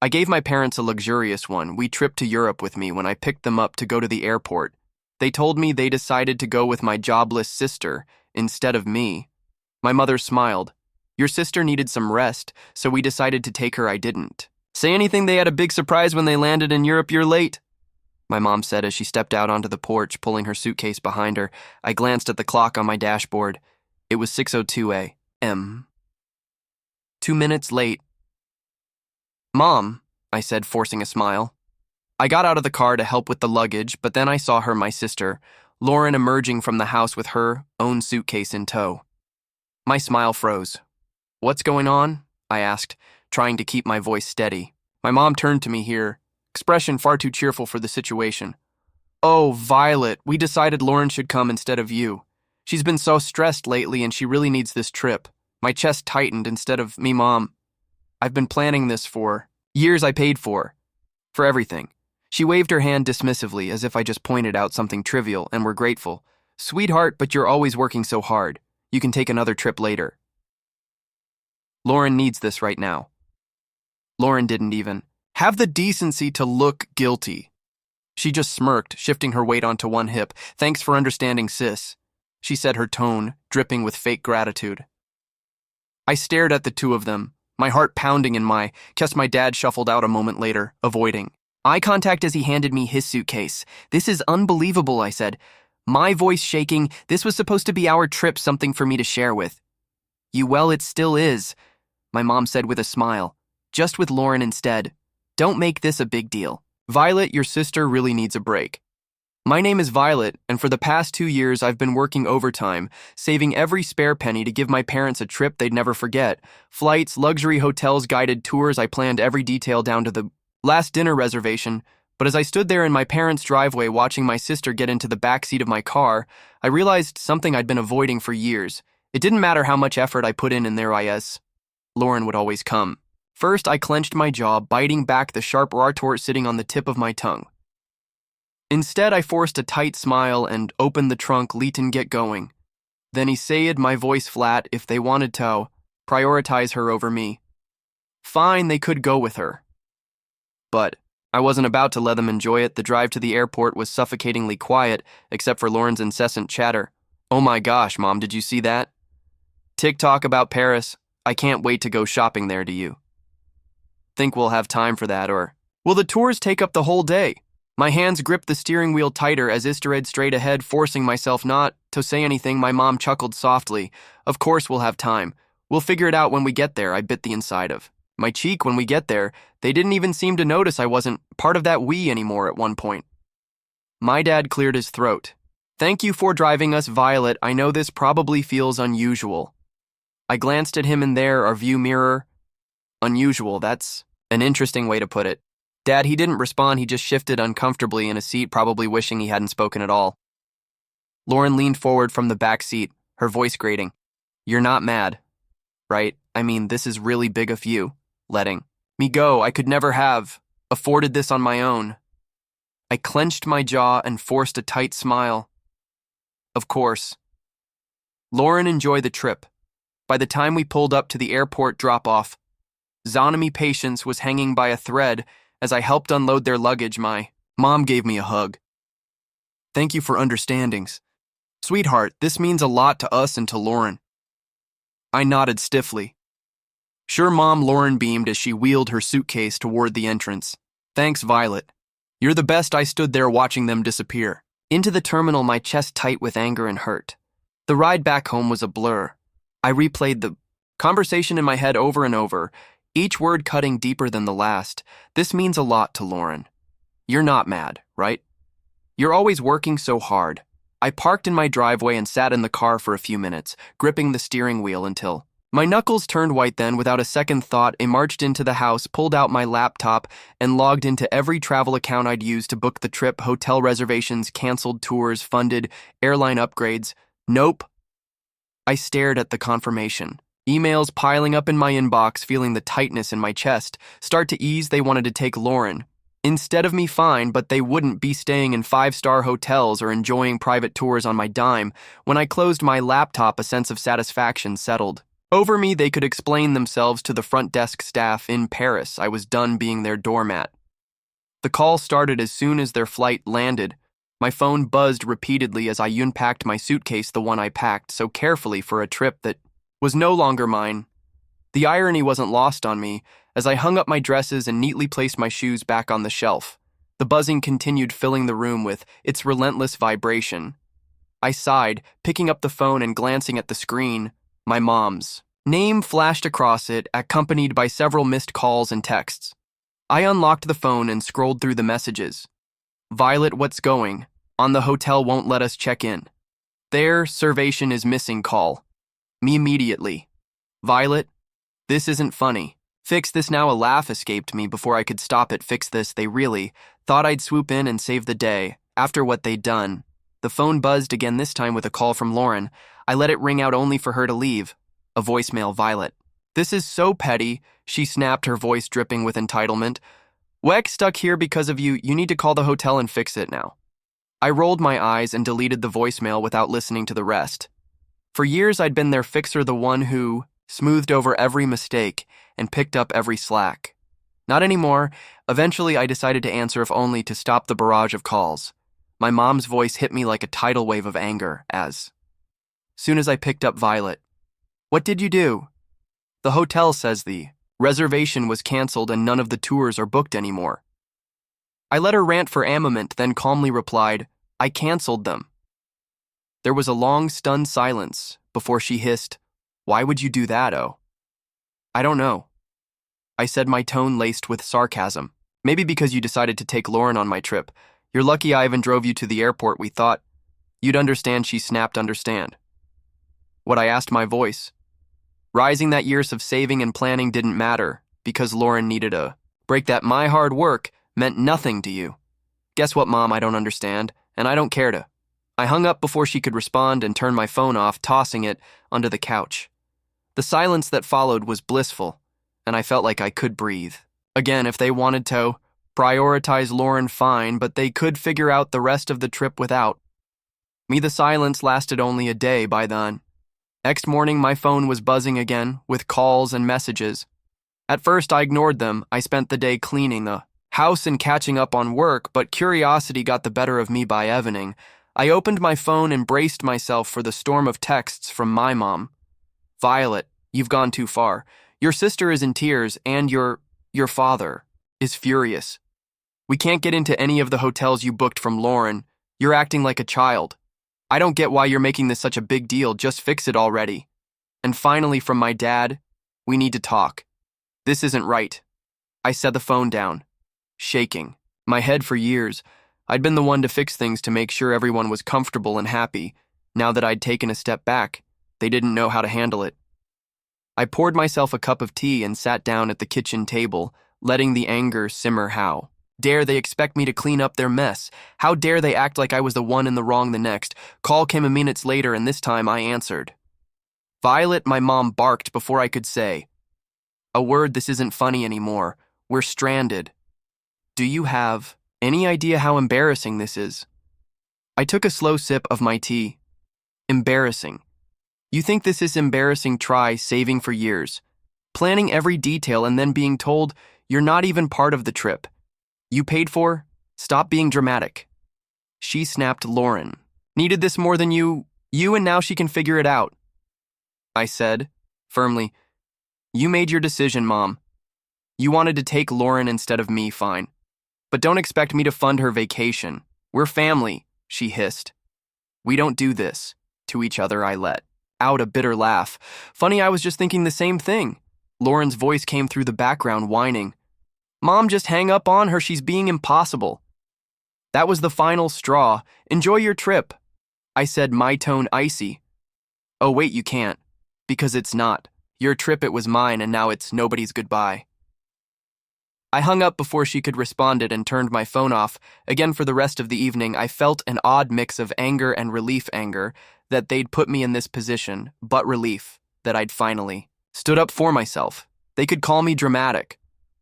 I gave my parents a luxurious one. We tripped to Europe with me when I picked them up to go to the airport. They told me they decided to go with my jobless sister instead of me. My mother smiled. Your sister needed some rest, so we decided to take her. I didn't say anything. They had a big surprise when they landed in Europe. You're late, my mom said as she stepped out onto the porch, pulling her suitcase behind her. I glanced at the clock on my dashboard. It was 6:02 a.m. 2 minutes late. Mom, I said, forcing a smile. I got out of the car to help with the luggage, but then I saw her, my sister, Lauren, emerging from the house with her own suitcase in tow. My smile froze. What's going on? I asked, trying to keep my voice steady. My mom turned to me here, expression far too cheerful for the situation. Oh, Violet, we decided Lauren should come instead of you. She's been so stressed lately and she really needs this trip. My chest tightened. Instead of me, Mom. I've been planning this for years. I paid for everything. She waved her hand dismissively as if I just pointed out something trivial and were grateful. Sweetheart, but you're always working so hard. You can take another trip later. Lauren needs this right now. Lauren didn't even have the decency to look guilty. She just smirked, shifting her weight onto one hip. Thanks for understanding, sis, she said, her tone dripping with fake gratitude. I stared at the two of them, my heart pounding in my chest. My dad shuffled out a moment later, avoiding eye contact as he handed me his suitcase. This is unbelievable, I said, my voice shaking. This was supposed to be our trip, something for me to share with you. Well, it still is, my mom said with a smile. Just with Lauren instead. Don't make this a big deal. Violet, your sister really needs a break. My name is Violet, and for the past 2 years I've been working overtime, saving every spare penny to give my parents a trip they'd never forget. Flights, luxury hotels, guided tours. I planned every detail down to the last dinner reservation, but as I stood there in my parents' driveway watching my sister get into the backseat of my car, I realized something I'd been avoiding for years. It didn't matter how much effort I put in there, Lauren would always come. First, I clenched my jaw, biting back the sharp retort sitting on the tip of my tongue. Instead, I forced a tight smile and opened the trunk. Leighton, get going. Then he said, my voice flat, if they wanted to prioritize her over me. Fine, they could go with her. But I wasn't about to let them enjoy it. The drive to the airport was suffocatingly quiet, except for Lauren's incessant chatter. Oh my gosh, Mom, did you see that? TikTok about Paris. I can't wait to go shopping there, do you? Think we'll have time for that, or will the tours take up the whole day? My hands gripped the steering wheel tighter as I stared straight ahead, forcing myself not to say anything. My mom chuckled softly. Of course we'll have time. We'll figure it out when we get there. I bit the inside of my cheek. When we get there, they didn't even seem to notice I wasn't part of that we anymore at one point. My dad cleared his throat. Thank you for driving us, Violet. I know this probably feels unusual. I glanced at him in there, our view mirror. Unusual, that's an interesting way to put it. Dad, he didn't respond. He just shifted uncomfortably in his seat, probably wishing he hadn't spoken at all. Lauren leaned forward from the back seat, her voice grating. You're not mad, right? I mean, this is really big of you, letting me go. I could never have afforded this on my own. I clenched my jaw and forced a tight smile. Of course. Lauren enjoyed the trip. By the time we pulled up to the airport drop-off, Zonomy patience was hanging by a thread as I helped unload their luggage. My mom gave me a hug. Thank you for understandings. Sweetheart, this means a lot to us and to Lauren. I nodded stiffly. Sure, Mom, Lauren beamed as she wheeled her suitcase toward the entrance. Thanks, Violet. You're the best. I stood there watching them disappear into the terminal, my chest tight with anger and hurt. The ride back home was a blur. I replayed the conversation in my head over and over, each word cutting deeper than the last. This means a lot to Lauren. You're not mad, right? You're always working so hard. I parked in my driveway and sat in the car for a few minutes, gripping the steering wheel until my knuckles turned white. Then, without a second thought, I marched into the house, pulled out my laptop, and logged into every travel account I'd used to book the trip: hotel reservations, canceled tours, funded, airline upgrades. Nope. I stared at the confirmation. Emails piling up in my inbox, feeling the tightness in my chest start to ease. They wanted to take Lauren instead of me. Fine, but they wouldn't be staying in 5-star hotels or enjoying private tours on my dime. When I closed my laptop, a sense of satisfaction settled Over me, they could explain themselves to the front desk staff in Paris. I was done being their doormat. The call started as soon as their flight landed. My phone buzzed repeatedly as I unpacked my suitcase, the one I packed so carefully for a trip that was no longer mine. The irony wasn't lost on me as I hung up my dresses and neatly placed my shoes back on the shelf. The buzzing continued, filling the room with its relentless vibration. I sighed, picking up the phone and glancing at the screen. My mom's name flashed across it, accompanied by several missed calls and texts. I unlocked the phone and scrolled through the messages. Violet, what's going on? The hotel won't let us check in. Their reservation is missing. Call me immediately. Violet, this isn't funny. Fix this now. A laugh escaped me before I could stop it. Fix this. They really thought I'd swoop in and save the day after what they'd done. The phone buzzed again, this time with a call from Lauren. I let it ring out only for her to leave. A voicemail. Violet, this is so petty, she snapped, her voice dripping with entitlement. Weck stuck here because of you. You need to call the hotel and fix it now. I rolled my eyes and deleted the voicemail without listening to the rest. For years, I'd been their fixer, the one who smoothed over every mistake and picked up every slack. Not anymore. Eventually, I decided to answer, if only to stop the barrage of calls. My mom's voice hit me like a tidal wave of anger as soon as I picked up. Violet, what did you do? The hotel says the reservation was canceled and none of the tours are booked anymore. I let her rant for a moment, then calmly replied, I canceled them. There was a long, stunned silence before she hissed, Why would you do that, oh? I don't know, I said, my tone laced with sarcasm. Maybe because you decided to take Lauren on my trip. You're lucky I even drove you to the airport. We thought you'd understand. She snapped. Understand what? I asked, my voice rising. That years of saving and planning didn't matter because Lauren needed a break, that my hard work meant nothing to you. Guess what, Mom? I don't understand, and I don't care to. I hung up before she could respond and turned my phone off, tossing it onto the couch. The silence that followed was blissful, and I felt like I could breathe. Again, if they wanted to prioritize Lauren, fine, but they could figure out the rest of the trip without me. The silence lasted only a day by then. Next morning, my phone was buzzing again with calls and messages. At first, I ignored them. I spent the day cleaning the house and catching up on work, but curiosity got the better of me by evening. I opened my phone and braced myself for the storm of texts from my mom. Violet, you've gone too far. Your sister is in tears and your father is furious. We can't get into any of the hotels you booked from Lauren. You're acting like a child. I don't get why you're making this such a big deal. Just fix it already. And finally, from my dad, we need to talk. This isn't right. I set the phone down, shaking my head. For years, I'd been the one to fix things, to make sure everyone was comfortable and happy. Now that I'd taken a step back, they didn't know how to handle it. I poured myself a cup of tea and sat down at the kitchen table, letting the anger simmer. How dare they expect me to clean up their mess? How dare they act like I was the one in the wrong? The next call came a minute later, and this time I answered. Violet, my mom barked before I could say a word. This isn't funny anymore. We're stranded. Do you have any idea how embarrassing this is? I took a slow sip of my tea. Embarrassing? You think this is embarrassing? Try saving for years, planning every detail, and then being told you're not even part of the trip you paid for? Stop being dramatic. She snapped. Lauren needed this more than you, and now she can figure it out. I said, firmly, you made your decision, Mom. You wanted to take Lauren instead of me, fine. But don't expect me to fund her vacation. We're family, she hissed. We don't do this to each other. I let out a bitter laugh. Funny, I was just thinking the same thing. Lauren's voice came through the background, whining. Mom, just hang up on her. She's being impossible. That was the final straw. Enjoy your trip, I said, my tone icy. Oh, wait, you can't. Because it's not your trip. It was mine, and now it's nobody's goodbye. I hung up before she could respond and turned my phone off. Again, for the rest of the evening, I felt an odd mix of anger and relief. Anger that they'd put me in this position, but relief that I'd finally stood up for myself. They could call me dramatic.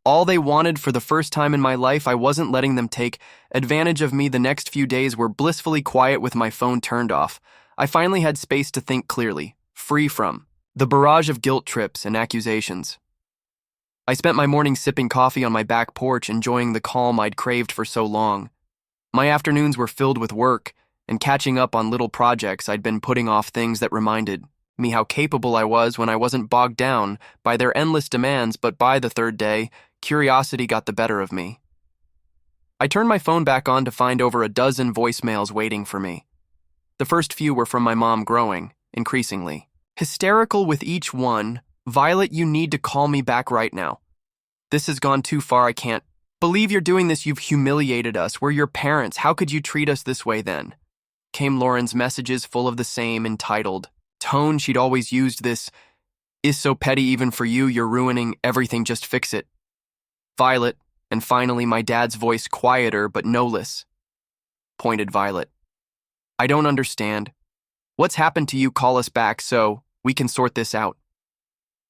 All they wanted. For the first time in my life, I wasn't letting them take advantage of me. The next few days were blissfully quiet with my phone turned off. I finally had space to think clearly, free from The barrage of guilt trips and accusations. I spent my morning sipping coffee on my back porch, enjoying the calm I'd craved for so long. My afternoons were filled with work and catching up on little projects I'd been putting off, things that reminded me how capable I was when I wasn't bogged down by their endless demands. But by the third day, curiosity got the better of me. I turned my phone back on to find over a dozen voicemails waiting for me. The first few were from my mom, growing, increasingly hysterical with each one. "Violet, you need to call me back right now. This has gone too far. I can't believe you're doing this. You've humiliated us. We're your parents. How could you treat us this way then?" Came Lauren's messages, full of the same entitled tone she'd always used. "This is so petty even for you. You're ruining everything. Just fix it. Violet." And finally, my dad's voice, quieter but no less pointed. "Violet, I don't understand. What's happened to you? Call us back so we can sort this out."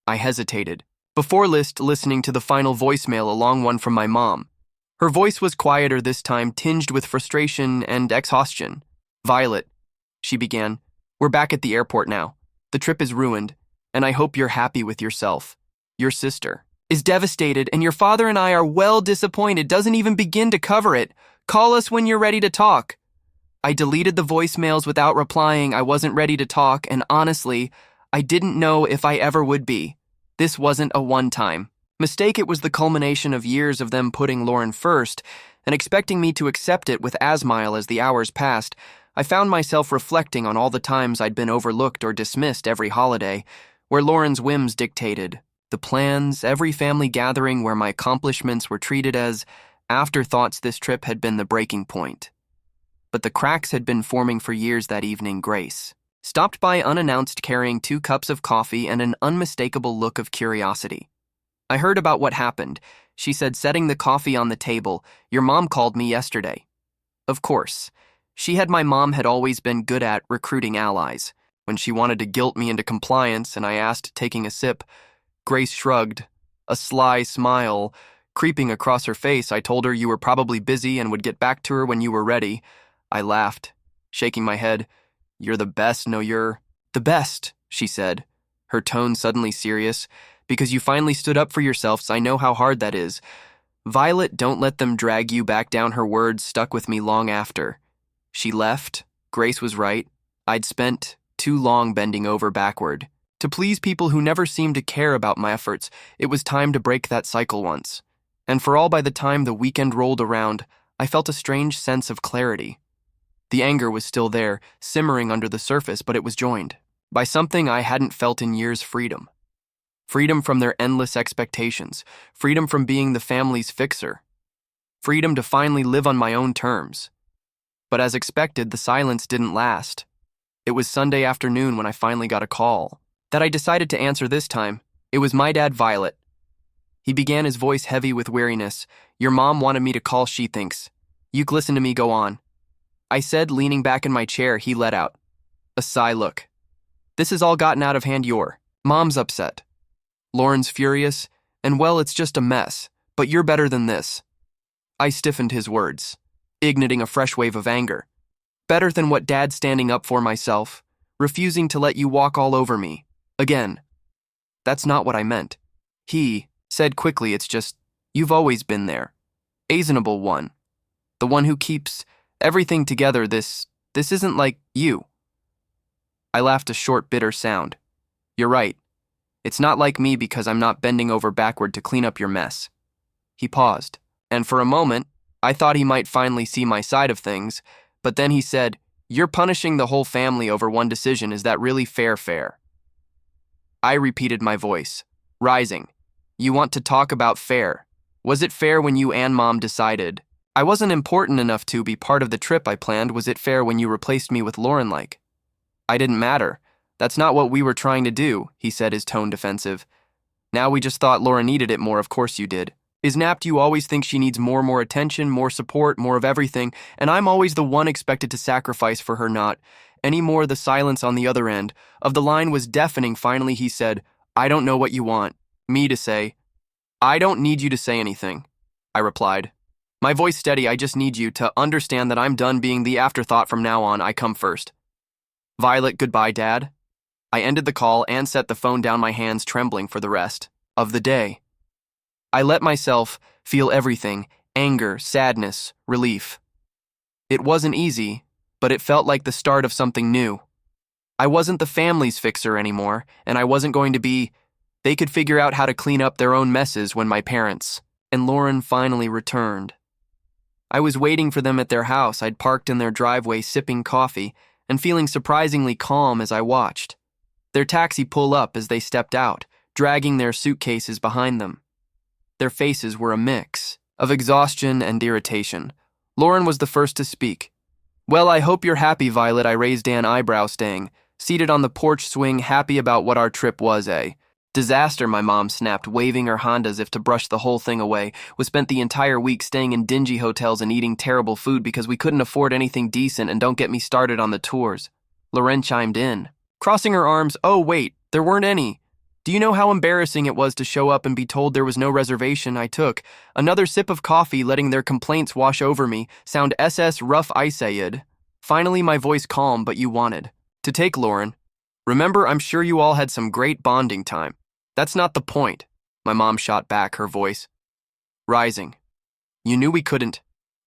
I hesitated before listening to the final voicemail, a long one from my mom. Her voice was quieter this time, tinged with frustration and exhaustion. "Violet," she began, "we're back at the airport now. The trip is ruined, and I hope you're happy with yourself. Your sister is devastated, and your father and I are well disappointed. Doesn't even begin to cover it. Call us when you're ready to talk." I deleted the voicemails without replying. I wasn't ready to talk, and honestly, I didn't know if I ever would be. This wasn't a one-time mistake. It was the culmination of years of them putting Lauren first and expecting me to accept it with a smile. As the hours passed, I found myself reflecting on all the times I'd been overlooked or dismissed every holiday, where Lauren's whims dictated the plans, every family gathering where my accomplishments were treated as afterthoughts. This trip had been the breaking point. But the cracks had been forming for years. That evening, Grace stopped by unannounced, carrying 2 cups of coffee and an unmistakable look of curiosity. "I heard about what happened," she said, setting the coffee on the table. "Your mom called me yesterday." Of course. My mom had always been good at recruiting allies. When she wanted to guilt me into compliance and I asked, taking a sip, Grace shrugged, a sly smile creeping across her face. "I told her you were probably busy and would get back to her when you were ready." I laughed, shaking my head. "You're the best." "No, you're the best," she said, her tone suddenly serious, "because you finally stood up for yourselves. I know how hard that is. Violet, don't let them drag you back down." Her words stuck with me long after she left. Grace was right. I'd spent too long bending over backward to please people who never seemed to care about my efforts. It was time to break that cycle once and for all. By the time the weekend rolled around, I felt a strange sense of clarity. The anger was still there, simmering under the surface, but it was joined by something I hadn't felt in years: freedom. Freedom from their endless expectations, freedom from being the family's fixer, freedom to finally live on my own terms. But as expected, the silence didn't last. It was Sunday afternoon when I finally got a call that I decided to answer this time. It was my dad, Violet. He began, his voice heavy with weariness. "Your mom wanted me to call. She thinks you can listen to me. Go on," I said, leaning back in my chair. He let out a sigh. "Look, this has all gotten out of hand. Your mom's upset. Lauren's furious, and well, it's just a mess. But you're better than this." I stiffened, his words igniting a fresh wave of anger. "Better than what? Dad, standing up for myself, refusing to let you walk all over me again." "That's not what I meant," he said quickly. "It's just, you've always been there. Reasonable one. The one who keeps everything together. This isn't like you." I laughed, a short, bitter sound. "You're right. It's not like me because I'm not bending over backward to clean up your mess." He paused, and for a moment, I thought he might finally see my side of things, but then he said, "You're punishing the whole family over one decision. Is that really fair?" I repeated, my voice rising. "You want to talk about fair? Was it fair when you and Mom decided I wasn't important enough to be part of the trip I planned? Was it fair when you replaced me with Lauren? Like I didn't matter. That's not what we were trying to do," he said, his tone defensive. "Now we just thought Lauren needed it more." "Of course you did. Isnapt, you always think she needs more attention, more support, more of everything, and I'm always the one expected to sacrifice for her, not anymore." The silence on the other end of the line was deafening. Finally, he said, "I don't know what you want me to say." "I don't need you to say anything," I replied, my voice steady. "I just need you to understand that I'm done being the afterthought from now on. I come first." "Violet, goodbye, Dad." I ended the call and set the phone down, my hands trembling for the rest of the day. I let myself feel everything: anger, sadness, relief. It wasn't easy, but it felt like the start of something new. I wasn't the family's fixer anymore, and I wasn't going to be. They could figure out how to clean up their own messes when my parents and Lauren finally returned. I was waiting for them at their house. I'd parked in their driveway, sipping coffee and feeling surprisingly calm as I watched their taxi pull up as they stepped out, dragging their suitcases behind them. Their faces were a mix of exhaustion and irritation. Lauren was the first to speak. "Well, I hope you're happy, Violet," I raised an eyebrow, staying seated on the porch swing, happy about what our trip was a disaster, my mom snapped, waving her hand as if to brush the whole thing away. "We spent the entire week staying in dingy hotels and eating terrible food because we couldn't afford anything decent, and don't get me started on the tours." Lauren chimed in, crossing her arms. "Oh, wait, there weren't any. Do you know how embarrassing it was to show up and be told there was no reservation?" I took another sip of coffee, letting their complaints wash over me. "Sound SS rough," I said, finally, my voice calm. "But you wanted to take Lauren. Remember, I'm sure you all had some great bonding time." "That's not the point," my mom shot back, her voice rising. "You knew we couldn't.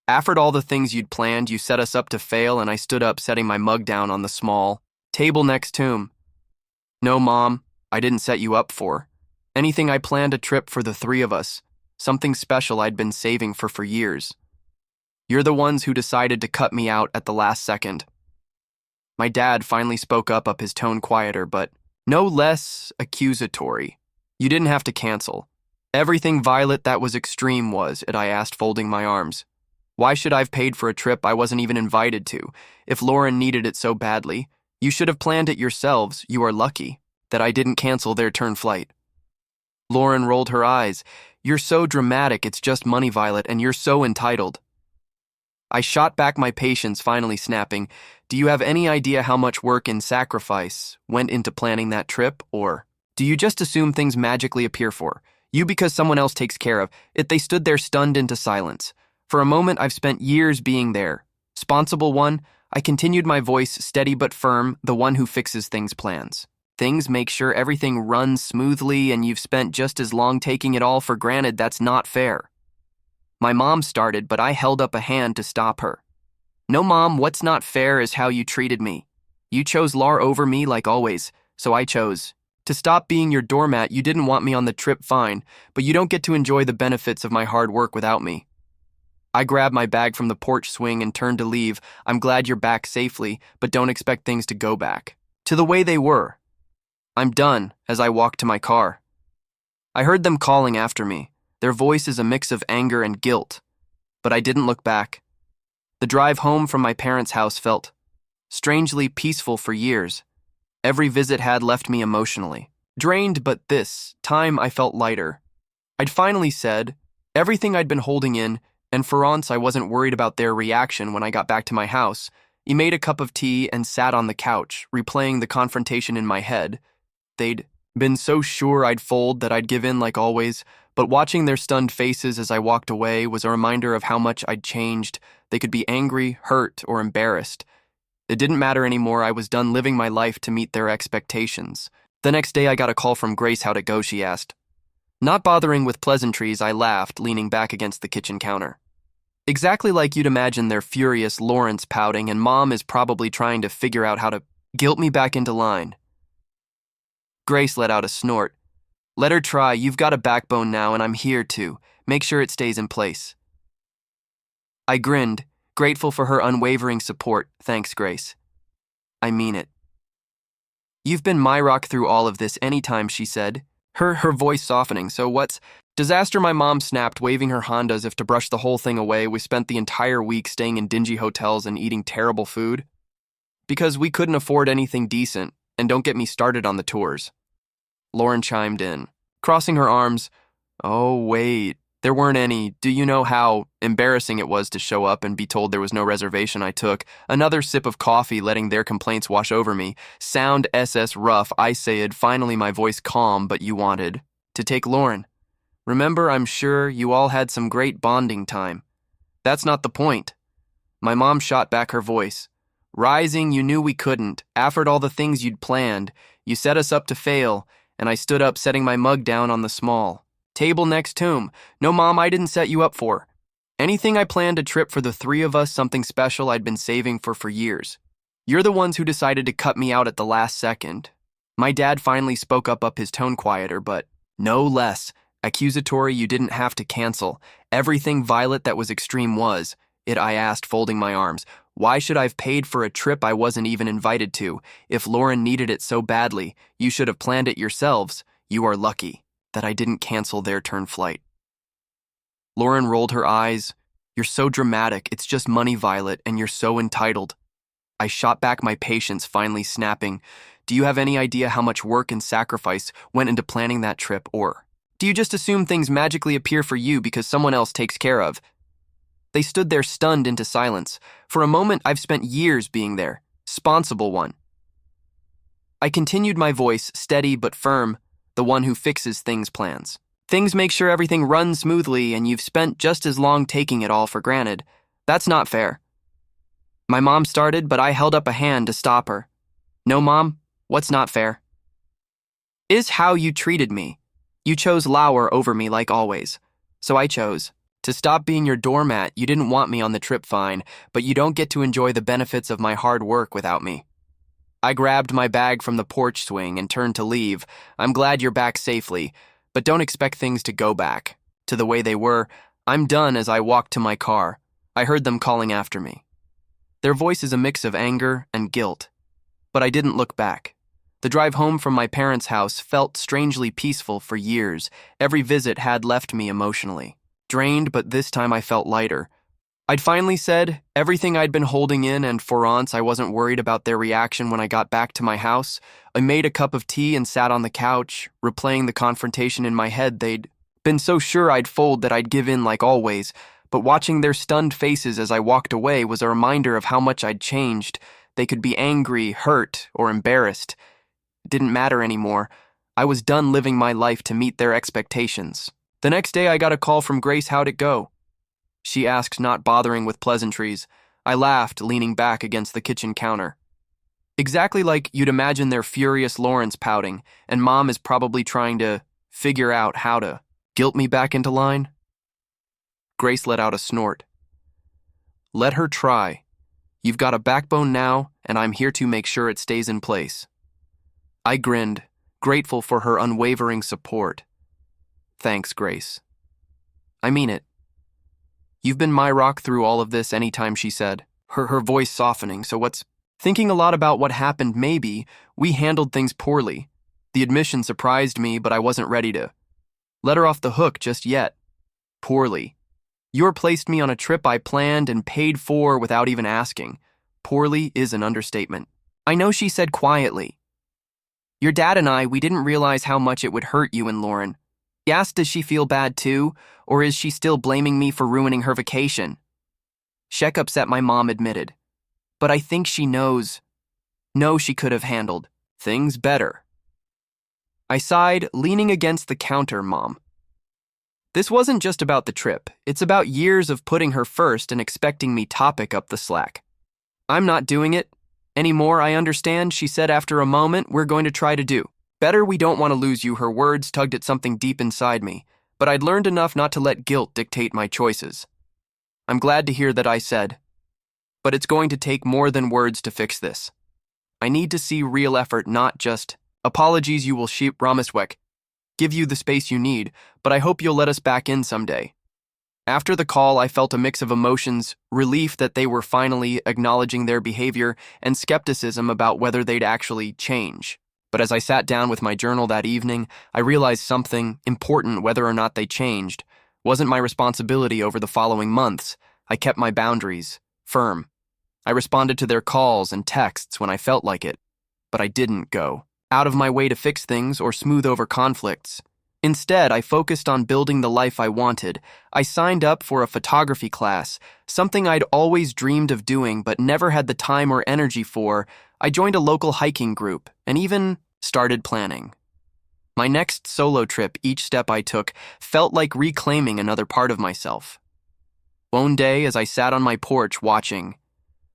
After all the things you'd planned, you set us up to fail." And I stood up, setting my mug down on the small table next to him. "No, Mom, I didn't set you up for anything. I planned a trip for the three of us, something special I'd been saving for years. You're the ones who decided to cut me out at the last second." My dad finally spoke up, his tone quieter but no less accusatory. "You didn't have to cancel everything, Violet. That was extreme, was it?" I asked, folding my arms. "Why should I have paid for a trip I wasn't even invited to? If Lauren needed it so badly, you should have planned it yourselves. You are lucky that I didn't cancel their turn flight." Lauren rolled her eyes. "You're so dramatic. It's just money, Violet, and you're so entitled." I shot back, my patience finally snapping. "Do you have any idea how much work and sacrifice went into planning that trip? Or do you just assume things magically appear for you because someone else takes care of it?" They stood there, stunned into silence. "For a moment, I've spent years being there. Responsible one," I continued, my voice steady but firm, "the one who fixes things, plans things, make sure everything runs smoothly, and you've spent just as long taking it all for granted. That's not fair." My mom started, but I held up a hand to stop her. "No, Mom, what's not fair is how you treated me. You chose Lar over me like always, so I chose to stop being your doormat. You didn't want me on the trip, fine, but you don't get to enjoy the benefits of my hard work without me." I grabbed my bag from the porch swing and turned to leave. "I'm glad you're back safely, but don't expect things to go back to the way they were." "I'm done," as I walked to my car. I heard them calling after me, their voices a mix of anger and guilt, but I didn't look back. The drive home from my parents' house felt strangely peaceful. For years, every visit had left me emotionally drained, but this time I felt lighter. I'd finally said everything I'd been holding in, and for once I wasn't worried about their reaction. When I got back to my house, he made a cup of tea and sat on the couch, replaying the confrontation in my head. They'd been so sure I'd fold, that I'd give in like always, but watching their stunned faces as I walked away was a reminder of how much I'd changed. They could be angry, hurt, or embarrassed. It didn't matter anymore. I was done living my life to meet their expectations. The next day I got a call from Grace. "How'd it go?" she asked. Not bothering with pleasantries, I laughed, leaning back against the kitchen counter. "Exactly like you'd imagine. They're furious, Lauren's pouting, and Mom is probably trying to figure out how to guilt me back into line." Grace let out a snort. "Let her try. You've got a backbone now, and I'm here to make sure it stays in place." I grinned, grateful for her unwavering support. "Thanks, Grace. I mean it. You've been my rock through all of this." "Anytime," she said, her voice softening. "So what's disaster?" my mom snapped, waving her hand as if to brush the whole thing away. "We spent the entire week staying in dingy hotels and eating terrible food because we couldn't afford anything decent, and don't get me started on the tours." Lauren chimed in, crossing her arms. "Oh, wait, there weren't any. Do you know how embarrassing it was to show up and be told there was no reservation?" I took another sip of coffee, letting their complaints wash over me. "Sound SS rough," I said, finally, my voice calm. "But you wanted to take Lauren. Remember, I'm sure you all had some great bonding time." "That's not the point." My mom shot back, her voice Rising, you knew we couldn't. After all the things you'd planned, you set us up to fail, and I stood up setting my mug down on the small table next to him. No, Mom, I didn't set you up for anything. I planned a trip for the three of us, something special I'd been saving for years. You're the ones who decided to cut me out at the last second. My dad finally spoke up his tone quieter, but no less accusatory. You didn't have to cancel everything, Violet. That was extreme, was it? I asked, folding my arms. Why should I have paid for a trip I wasn't even invited to? If Lauren needed it so badly, you should have planned it yourselves. You are lucky that I didn't cancel their turn flight. Lauren rolled her eyes. You're so dramatic. It's just money, Violet, and you're so entitled. I shot back, my patience finally snapping. Do you have any idea how much work and sacrifice went into planning that trip, or do you just assume things magically appear for you because someone else takes care of? They stood there stunned into silence. For a moment, I've spent years being their responsible one. I continued, my voice steady but firm, the one who fixes things, plans things, make sure everything runs smoothly, and you've spent just as long taking it all for granted. That's not fair. My mom started, but I held up a hand to stop her. No, Mom, what's not fair is how you treated me. You chose Lauer over me like always, so I chose to stop being your doormat. You didn't want me on the trip, fine, but you don't get to enjoy the benefits of my hard work without me. I grabbed my bag from the porch swing and turned to leave. I'm glad you're back safely, but don't expect things to go back to the way they were. I'm done. As I walked to my car, I heard them calling after me. Their voice is a mix of anger and guilt, but I didn't look back. The drive home from my parents' house felt strangely peaceful. For years, every visit had left me emotionally drained, but this time I felt lighter. I'd finally said everything I'd been holding in, and for once I wasn't worried about their reaction when I got back to my house. I made a cup of tea and sat on the couch, replaying the confrontation in my head. They'd been so sure I'd fold that I'd give in like always, but watching their stunned faces as I walked away was a reminder of how much I'd changed. They could be angry, hurt, or embarrassed. It didn't matter anymore. I was done living my life to meet their expectations. The next day I got a call from Grace. How'd it go? She asked, not bothering with pleasantries. I laughed, leaning back against the kitchen counter. Exactly like you'd imagine. They're furious. Lauren's pouting, and Mom is probably trying to figure out how to guilt me back into line. Grace let out a snort. Let her try. You've got a backbone now, and I'm here to make sure it stays in place. I grinned, grateful for her unwavering support. Thanks, Grace. I mean it. You've been my rock through all of this. Anytime, she said, her voice softening. So what's thinking a lot about what happened? Maybe we handled things poorly. The admission surprised me, but I wasn't ready to let her off the hook just yet. Poorly. You placed me on a trip I planned and paid for without even asking. Poorly is an understatement. I know, she said quietly. Your dad and we didn't realize how much it would hurt you and Lauren. He asked, does she feel bad too, or is she still blaming me for ruining her vacation? Sheck upset, my mom admitted. But I think she knows. No, she could have handled things better. I sighed, leaning against the counter. Mom, this wasn't just about the trip. It's about years of putting her first and expecting me to pick up the slack. I'm not doing it anymore, I understand, she said after a moment. We're going to try to do better. We don't want to lose you. Her words tugged at something deep inside me, but I'd learned enough not to let guilt dictate my choices. I'm glad to hear that, I said. But it's going to take more than words to fix this. I need to see real effort, not just apologies. You will sheep Rameswek. Give you the space you need, but I hope you'll let us back in someday. After the call, I felt a mix of emotions, relief that they were finally acknowledging their behavior, and skepticism about whether they'd actually change. But as I sat down with my journal that evening, I realized something important. Whether or not they changed wasn't my responsibility. Over the following months, I kept my boundaries firm. I responded to their calls and texts when I felt like it, but I didn't go out of my way to fix things or smooth over conflicts. Instead, I focused on building the life I wanted. I signed up for a photography class, something I'd always dreamed of doing but never had the time or energy for. I joined a local hiking group and even started planning my next solo trip. Each step I took felt like reclaiming another part of myself. One day, as I sat on my porch watching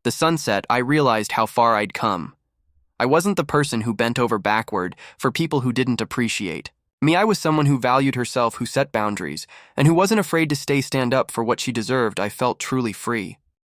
The sunset, I realized how far I'd come. I wasn't the person who bent over backward for people who didn't appreciate me. I was someone who valued herself, who set boundaries, and who wasn't afraid to stand up for what she deserved. I felt truly free.